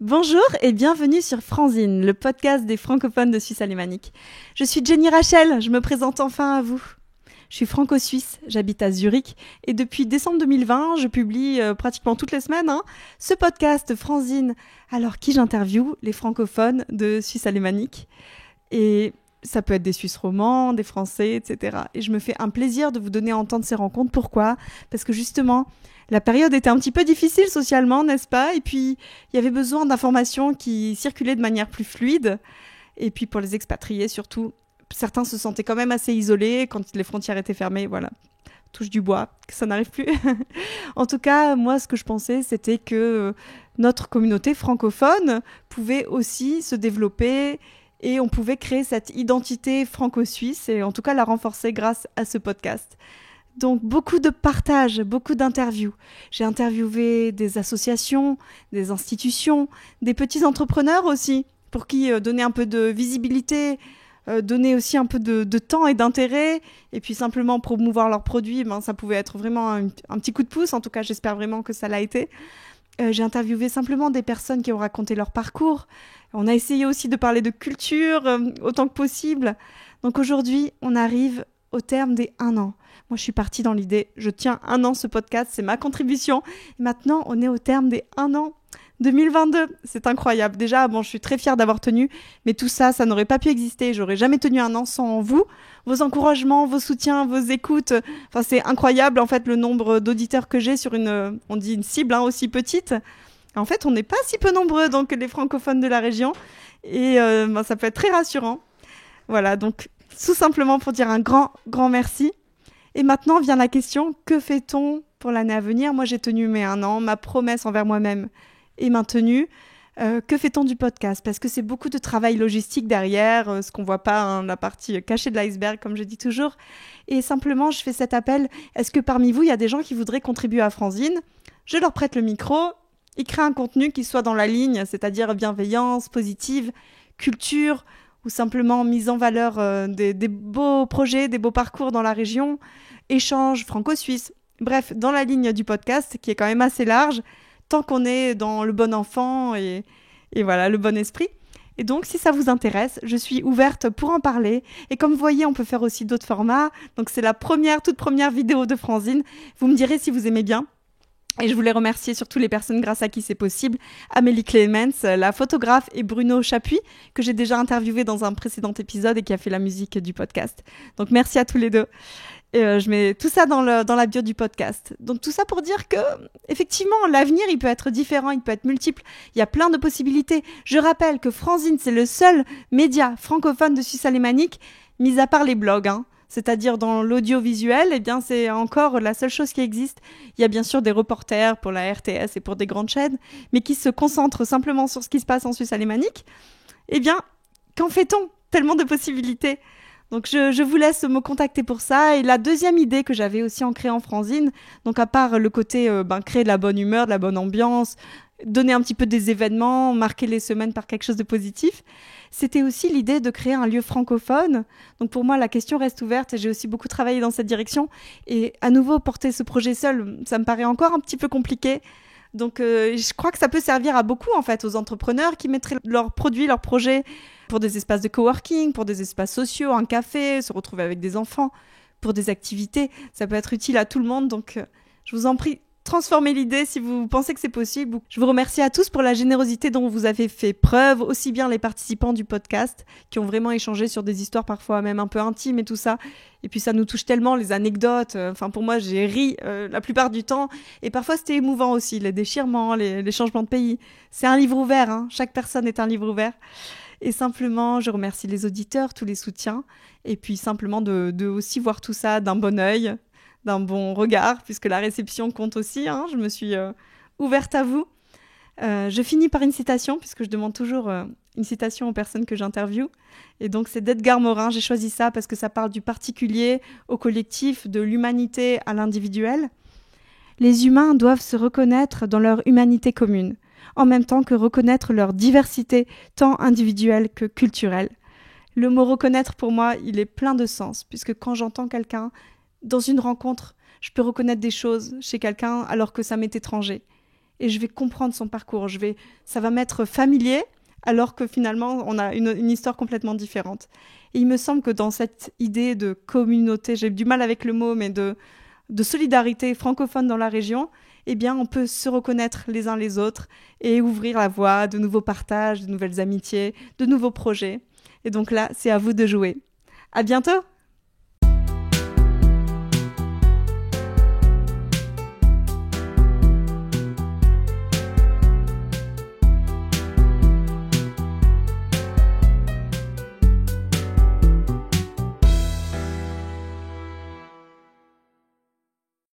Bonjour et bienvenue sur Franzine, le podcast des francophones de Suisse alémanique. Je suis Jenny Rachel, je me présente enfin à vous. Je suis franco-suisse, j'habite à Zurich et depuis décembre 2020, je publie pratiquement toutes les semaines ce podcast Franzine. Alors qui j'interviewe? Les francophones de Suisse alémanique. Et ça peut être des Suisses romands, des Français, etc. Et je me fais un plaisir de vous donner à entendre ces rencontres. Pourquoi? Parce que justement, la période était un petit peu difficile socialement, n'est-ce pas? Et puis, il y avait besoin d'informations qui circulaient de manière plus fluide. Et puis, pour les expatriés surtout, certains se sentaient quand même assez isolés quand les frontières étaient fermées. Voilà, touche du bois, que ça n'arrive plus. En tout cas, moi, ce que je pensais, c'était que notre communauté francophone pouvait aussi se développer et on pouvait créer cette identité franco-suisse et en tout cas la renforcer grâce à ce podcast. Donc beaucoup de partages, beaucoup d'interviews. J'ai interviewé des associations, des institutions, des petits entrepreneurs aussi, pour qui donner un peu de visibilité, donner aussi un peu de temps et d'intérêt, et puis simplement promouvoir leurs produits, ça pouvait être vraiment un petit coup de pouce. En tout cas, j'espère vraiment que ça l'a été. J'ai interviewé simplement des personnes qui ont raconté leur parcours. On a essayé aussi de parler de culture autant que possible. Donc aujourd'hui, on arrive au terme des 1 an. Moi, je suis partie dans l'idée, je tiens 1 an ce podcast, c'est ma contribution. Et maintenant, on est au terme des 1 an 2022. C'est incroyable. Déjà, je suis très fière d'avoir tenu, mais tout ça, ça n'aurait pas pu exister. J'aurais jamais tenu 1 an sans vous, vos encouragements, vos soutiens, vos écoutes. Enfin, c'est incroyable, en fait, le nombre d'auditeurs que j'ai sur on dit une cible aussi petite. En fait, on n'est pas si peu nombreux, donc les francophones de la région. Et ça peut être très rassurant. Voilà, donc tout simplement pour dire un grand, grand merci. Et maintenant vient la question, que fait-on pour l'année à venir? Moi, j'ai tenu mes 1 an, ma promesse envers moi-même est maintenue. Que fait-on du podcast? Parce que c'est beaucoup de travail logistique derrière, ce qu'on voit pas, la partie cachée de l'iceberg, comme je dis toujours. Et simplement, je fais cet appel. Est-ce que parmi vous, il y a des gens qui voudraient contribuer à Franzine? Je leur prête le micro. Ils créent un contenu qui soit dans la ligne, c'est-à-dire bienveillance, positive, culture, ou simplement mise en valeur des beaux projets, des beaux parcours dans la région, échanges franco-suisses. Bref, dans la ligne du podcast, qui est quand même assez large, tant qu'on est dans le bon enfant et voilà, le bon esprit. Et donc, si ça vous intéresse, je suis ouverte pour en parler. Et comme vous voyez, on peut faire aussi d'autres formats. Donc, c'est la toute première vidéo de Franzine. Vous me direz si vous aimez bien. Et je voulais remercier surtout les personnes grâce à qui c'est possible. Amélie Clemens, la photographe, et Bruno Chapuis, que j'ai déjà interviewé dans un précédent épisode et qui a fait la musique du podcast. Donc merci à tous les deux. Et je mets tout ça dans la bio du podcast. Donc tout ça pour dire que, effectivement, l'avenir, il peut être différent, il peut être multiple. Il y a plein de possibilités. Je rappelle que Franzine, c'est le seul média francophone de Suisse alémanique, mis à part les blogs, c'est-à-dire dans l'audiovisuel, c'est encore la seule chose qui existe. Il y a bien sûr des reporters pour la RTS et pour des grandes chaînes, mais qui se concentrent simplement sur ce qui se passe en Suisse alémanique. Qu'en fait-on? Tellement de possibilités. Donc je vous laisse me contacter pour ça. Et la deuxième idée que j'avais aussi en créant Franzine, donc à part le côté créer de la bonne humeur, de la bonne ambiance, donner un petit peu des événements, marquer les semaines par quelque chose de positif, c'était aussi l'idée de créer un lieu francophone. Donc pour moi, la question reste ouverte et j'ai aussi beaucoup travaillé dans cette direction. Et à nouveau, porter ce projet seul, ça me paraît encore un petit peu compliqué. Donc je crois que ça peut servir à beaucoup, en fait, aux entrepreneurs qui mettraient leurs produits, leurs projets pour des espaces de coworking, pour des espaces sociaux, un café, se retrouver avec des enfants, pour des activités. Ça peut être utile à tout le monde. Donc je vous en prie, transformez l'idée si vous pensez que c'est possible. Je vous remercie à tous pour la générosité dont vous avez fait preuve, aussi bien les participants du podcast qui ont vraiment échangé sur des histoires parfois même un peu intimes et tout ça. Et puis ça nous touche tellement, les anecdotes. Pour moi, j'ai ri la plupart du temps. Et parfois, c'était émouvant aussi, les déchirements, les changements de pays. C'est un livre ouvert, chaque personne est un livre ouvert. Et simplement, je remercie les auditeurs, tous les soutiens. Et puis simplement de aussi voir tout ça d'un bon œil, d'un bon regard, puisque la réception compte aussi. Je me suis ouverte à vous. Je finis par une citation, puisque je demande toujours une citation aux personnes que j'interviewe. Et donc, c'est d'Edgar Morin. J'ai choisi ça parce que ça parle du particulier au collectif, de l'humanité à l'individuel. Les humains doivent se reconnaître dans leur humanité commune, en même temps que reconnaître leur diversité, tant individuelle que culturelle. Le mot reconnaître, pour moi, il est plein de sens, puisque quand j'entends quelqu'un dans une rencontre, je peux reconnaître des choses chez quelqu'un alors que ça m'est étranger. et je vais comprendre son parcours. Ça va m'être familier, alors que finalement, on a une histoire complètement différente. Et il me semble que dans cette idée de communauté, j'ai du mal avec le mot, mais de solidarité francophone dans la région, eh bien, on peut se reconnaître les uns les autres et ouvrir la voie à de nouveaux partages, de nouvelles amitiés, de nouveaux projets. Et donc là, c'est à vous de jouer. À bientôt!